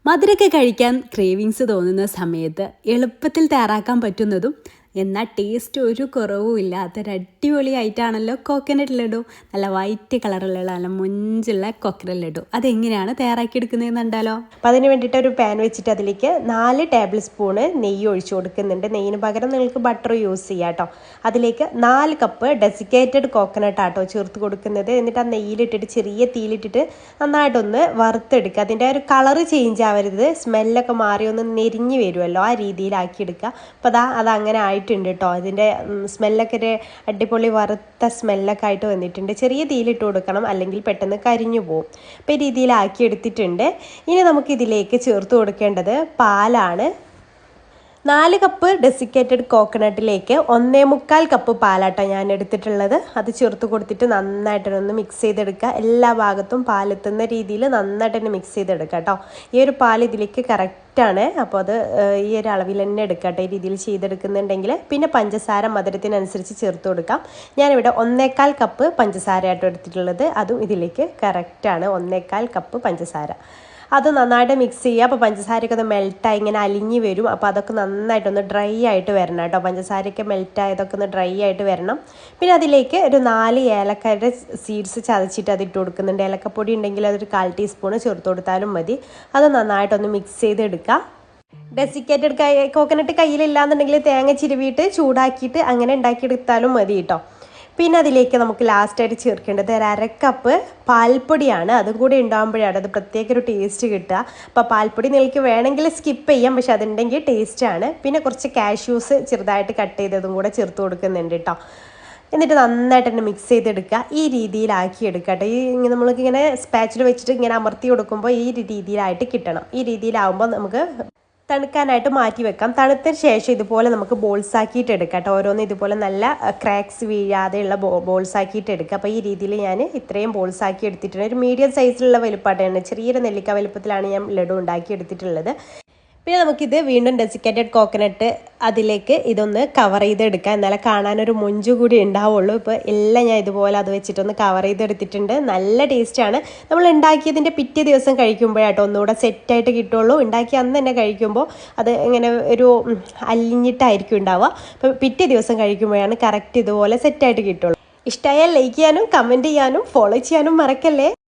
മധുരമൊക്കെ കഴിക്കാൻ ക്രേവിങ്സ് തോന്നുന്ന സമയത്ത് എളുപ്പത്തിൽ തയ്യാറാക്കാൻ പറ്റുന്നതും എന്നാൽ ടേസ്റ്റ് ഒരു കുറവും ഇല്ലാത്തൊരു അടിപൊളി ആയിട്ടാണല്ലോ കോക്കനട്ട് ലഡു. നല്ല വൈറ്റ് കളറുള്ള നല്ല മൊഞ്ചുള്ള കോക്കനട്ട് ലഡു. അതെങ്ങനെയാണ് തയ്യാറാക്കിയെടുക്കുന്നതെന്ന് കണ്ടാലോ. അപ്പം അതിന് വേണ്ടിയിട്ട് ഒരു പാൻ വെച്ചിട്ട് അതിലേക്ക് 4 ടേബിൾ സ്പൂണ് നെയ്യ് ഒഴിച്ചു കൊടുക്കുന്നുണ്ട്. നെയ്യിന് പകരം നിങ്ങൾക്ക് ബട്ടർ യൂസ് ചെയ്യാം കേട്ടോ. അതിലേക്ക് 4 കപ്പ് ഡെസിക്കേറ്റഡ് കോക്കനട്ട് ആട്ടോ ചേർത്ത് കൊടുക്കുന്നത്. എന്നിട്ട് ആ നെയ്യിലിട്ടിട്ട് ചെറിയ തീയിലിട്ടിട്ട് നന്നായിട്ടൊന്ന് വറുത്തെടുക്കുക. അതിൻ്റെ ഒരു കളറ് ചേഞ്ച് ആവരുത്, സ്മെല്ലൊക്കെ മാറി ഒന്ന് നെരിഞ്ഞ് വരുമല്ലോ, ആ രീതിയിലാക്കി എടുക്കുക. അപ്പോൾ അതങ്ങനെ ആയിട്ടുണ്ട് കേട്ടോ. ഇതിൻ്റെ സ്മെല്ലൊക്കെ ഒരു അടിപൊളി വറുത്ത സ്മെല്ലൊക്കെ ആയിട്ട് വന്നിട്ടുണ്ട്. ചെറിയ തീയിലിട്ട് കൊടുക്കണം, അല്ലെങ്കിൽ പെട്ടെന്ന് കരിഞ്ഞു പോകും. അപ്പോൾ ഈ രീതിയിലാക്കി എടുത്തിട്ടുണ്ട്. ഇനി നമുക്കിതിലേക്ക് ചേർത്ത് കൊടുക്കേണ്ടത് പാലാണ്. 4 കപ്പ് ഡെസിക്കേറ്റഡ് കോക്കനട്ടിലേക്ക് 1.25 കപ്പ് പാലാട്ടോ ഞാൻ എടുത്തിട്ടുള്ളത്. അത് ചേർത്ത് കൊടുത്തിട്ട് നന്നായിട്ടൊന്ന് മിക്സ് ചെയ്തെടുക്കുക. എല്ലാ ഭാഗത്തും പാലെത്തുന്ന രീതിയിൽ നന്നായിട്ട് തന്നെ മിക്സ് ചെയ്തെടുക്കുക കേട്ടോ. ഈ ഒരു പാൽ ഇതിലേക്ക് കറക്റ്റാണ്. അപ്പോൾ അത് ഈ ഒരു അളവിൽ തന്നെ എടുക്കുക കേട്ടോ. ഈ രീതിയിൽ ചെയ്തെടുക്കുന്നുണ്ടെങ്കിൽ പിന്നെ പഞ്ചസാര മധുരത്തിനനുസരിച്ച് ചേർത്ത് കൊടുക്കാം. ഞാനിവിടെ 1.25 കപ്പ് പഞ്ചസാര ആട്ടോ എടുത്തിട്ടുള്ളത്. അതും ഇതിലേക്ക് കറക്റ്റാണ്. 1.25 കപ്പ് പഞ്ചസാര. അത് നന്നായിട്ട് മിക്സ് ചെയ്യുക. അപ്പോൾ പഞ്ചസാരയൊക്കെ ഒന്ന് മെൽറ്റായി ഇങ്ങനെ അലിഞ്ഞ് വരും. അപ്പോൾ അതൊക്കെ നന്നായിട്ടൊന്ന് ഡ്രൈ ആയിട്ട് വരണം കേട്ടോ. പഞ്ചസാരയൊക്കെ മെൽറ്റായതൊക്കെ ഒന്ന് ഡ്രൈ ആയിട്ട് വരണം. പിന്നെ അതിലേക്ക് ഒരു 4 ഏലക്കയുടെ സീഡ്സ് ചതച്ചിട്ട് അതിട്ട് കൊടുക്കുന്നുണ്ട്. ഏലക്കപ്പൊടി ഉണ്ടെങ്കിൽ അതൊരു 1/4 ടീസ്പൂൺ ചേർത്ത് കൊടുത്താലും മതി. അത് നന്നായിട്ടൊന്ന് മിക്സ് ചെയ്തെടുക്കുക. ഡെസിക്കേറ്റഡ് കോക്കനട്ട് കയ്യിലില്ലാന്നുണ്ടെങ്കിൽ തേങ്ങ ചിരുവിയിട്ട് ചൂടാക്കിയിട്ട് അങ്ങനെ ഉണ്ടാക്കിയെടുത്താലും മതി കേട്ടോ. പിന്നെ അതിലേക്ക് നമുക്ക് ലാസ്റ്റായിട്ട് ചേർക്കേണ്ടത് 1/2 കപ്പ് പാൽപ്പൊടിയാണ്. അതും കൂടി ഉണ്ടാകുമ്പോഴാണ് അത് പ്രത്യേക ഒരു ടേസ്റ്റ് കിട്ടുക. അപ്പോൾ പാൽപ്പൊടി നിങ്ങൾക്ക് വേണമെങ്കിൽ സ്കിപ്പ് ചെയ്യാം, പക്ഷെ അതുണ്ടെങ്കിൽ ടേസ്റ്റാണ്. പിന്നെ കുറച്ച് കാഷ്യൂസ് ചെറുതായിട്ട് കട്ട് ചെയ്തതും കൂടെ ചേർത്ത് കൊടുക്കുന്നുണ്ട് കേട്ടോ. എന്നിട്ട് നന്നായിട്ട് തന്നെ മിക്സ് ചെയ്തെടുക്കുക. ഈ രീതിയിലാക്കി എടുക്കുക കേട്ടോ. നമ്മൾക്കിങ്ങനെ സ്പാച്ചിൽ വെച്ചിട്ട് ഇങ്ങനെ അമർത്തി കൊടുക്കുമ്പോൾ ഈ രീതിയിലായിട്ട് കിട്ടണം. ഈ രീതിയിലാവുമ്പോൾ നമുക്ക് തണുക്കാനായിട്ട് മാറ്റി വെക്കാം. തണുത്തതിന് ശേഷം ഇതുപോലെ നമുക്ക് ബോൾസ് ആക്കിയിട്ട് എടുക്കാം കേട്ടോ. ഓരോന്ന് ഇതുപോലെ നല്ല ക്രാക്സ് വീഴാതെയുള്ള ബോൾസ് ആക്കിയിട്ട് എടുക്കുക. അപ്പോൾ ഈ രീതിയിൽ ഞാൻ ഇത്രയും ബോൾസ് ആക്കി എടുത്തിട്ടുണ്ട്. ഒരു മീഡിയം സൈസിലുള്ള വലുപ്പമായിട്ടാണ്, ചെറിയൊരു നെല്ലിക്ക വലുപ്പത്തിലാണ് ഞാൻ ലഡു ഉണ്ടാക്കി എടുത്തിട്ടുള്ളത്. പിന്നെ നമുക്കിത് വീണ്ടും ഡെസിക്കേറ്റഡ് കോക്കനട്ട് അതിലേക്ക് ഇതൊന്ന് കവർ ചെയ്തെടുക്കാം. എന്നാലേ കാണാനൊരു മൊഞ്ചു കൂടി ഉണ്ടാവുള്ളൂ. ഇപ്പോൾ എല്ലാം ഞാൻ ഇതുപോലെ അത് വെച്ചിട്ടൊന്ന് കവർ ചെയ്തെടുത്തിട്ടുണ്ട്. നല്ല ടേസ്റ്റാണ്. നമ്മൾ ഉണ്ടാക്കിയതിൻ്റെ പിറ്റേ ദിവസം കഴിക്കുമ്പോഴാട്ടോ ഒന്നുകൂടെ സെറ്റായിട്ട് കിട്ടുള്ളൂ. ഉണ്ടാക്കി അന്ന് തന്നെ കഴിക്കുമ്പോൾ അത് ഇങ്ങനെ ഒരു അലിഞ്ഞിട്ടായിരിക്കും ഉണ്ടാവുക. അപ്പോൾ പിറ്റേ ദിവസം കഴിക്കുമ്പോഴാണ് കറക്റ്റ് ഇതുപോലെ സെറ്റായിട്ട് കിട്ടുള്ളൂ. ഇഷ്ടമായാൽ ലൈക്ക് ചെയ്യാനും കമൻറ്റ് ചെയ്യാനും ഫോളോ ചെയ്യാനും മറക്കല്ലേ.